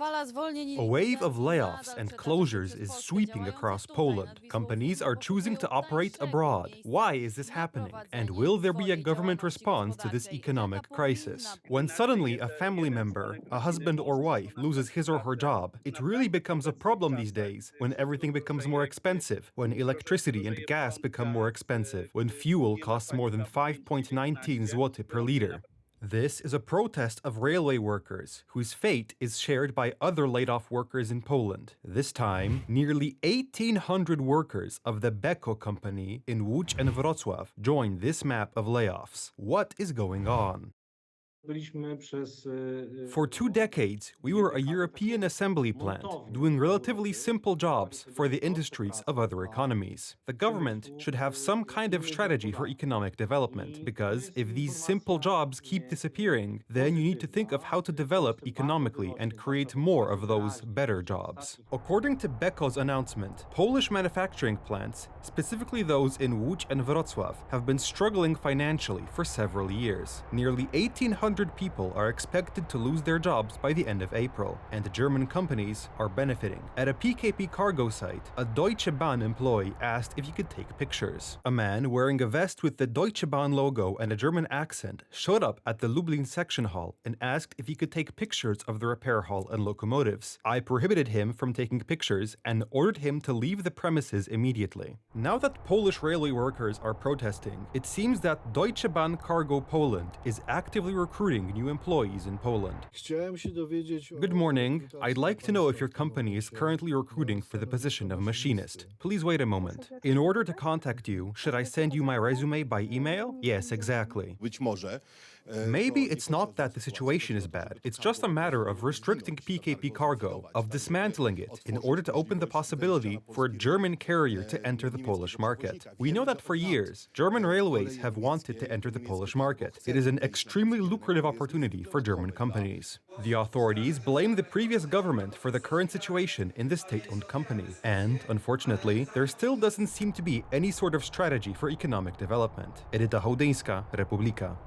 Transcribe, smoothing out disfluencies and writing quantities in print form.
A wave of layoffs and closures is sweeping across Poland. Companies are choosing to operate abroad. Why is this happening? And will there be a government response to this economic crisis? When suddenly a family member, a husband or wife, loses his or her job, it really becomes a problem these days when everything becomes more expensive, when electricity and gas become more expensive, when fuel costs more than 5.19 zloty per liter. This is a protest of railway workers, whose fate is shared by other laid-off workers in Poland. This time, nearly 1,800 workers of the Beko company in Łódź and Wrocław joined this map of layoffs. What is going on? For 2 decades, we were a European assembly plant, doing relatively simple jobs for the industries of other economies. The government should have some kind of strategy for economic development, because if these simple jobs keep disappearing, then you need to think of how to develop economically and create more of those better jobs. According to Beko's announcement, Polish manufacturing plants, specifically those in Łódź and Wrocław, have been struggling financially for several years. Nearly 1,800 people are expected to lose their jobs by the end of April, and German companies are benefiting. At a PKP cargo site, a Deutsche Bahn employee asked if he could take pictures. A man wearing a vest with the Deutsche Bahn logo and a German accent showed up at the Lublin section hall and asked if he could take pictures of the repair hall and locomotives. I prohibited him from taking pictures and ordered him to leave the premises immediately. Now that Polish railway workers are protesting, it seems that Deutsche Bahn Cargo Poland is actively recruiting new employees in Poland. Good morning. I'd like to know if your company is currently recruiting for the position of machinist. Please wait a moment. In order to contact you, should I send you my resume by email? Yes, exactly. Maybe it's not that the situation is bad. It's just a matter of restricting PKP cargo, of dismantling it, in order to open the possibility for a German carrier to enter the Polish market. We know that for years, German railways have wanted to enter the Polish market. It is an extremely lucrative opportunity for German companies. The authorities blame the previous government for the current situation in the state-owned company. And, unfortunately, there still doesn't seem to be any sort of strategy for economic development. Edyta Hołdyńska, Republika.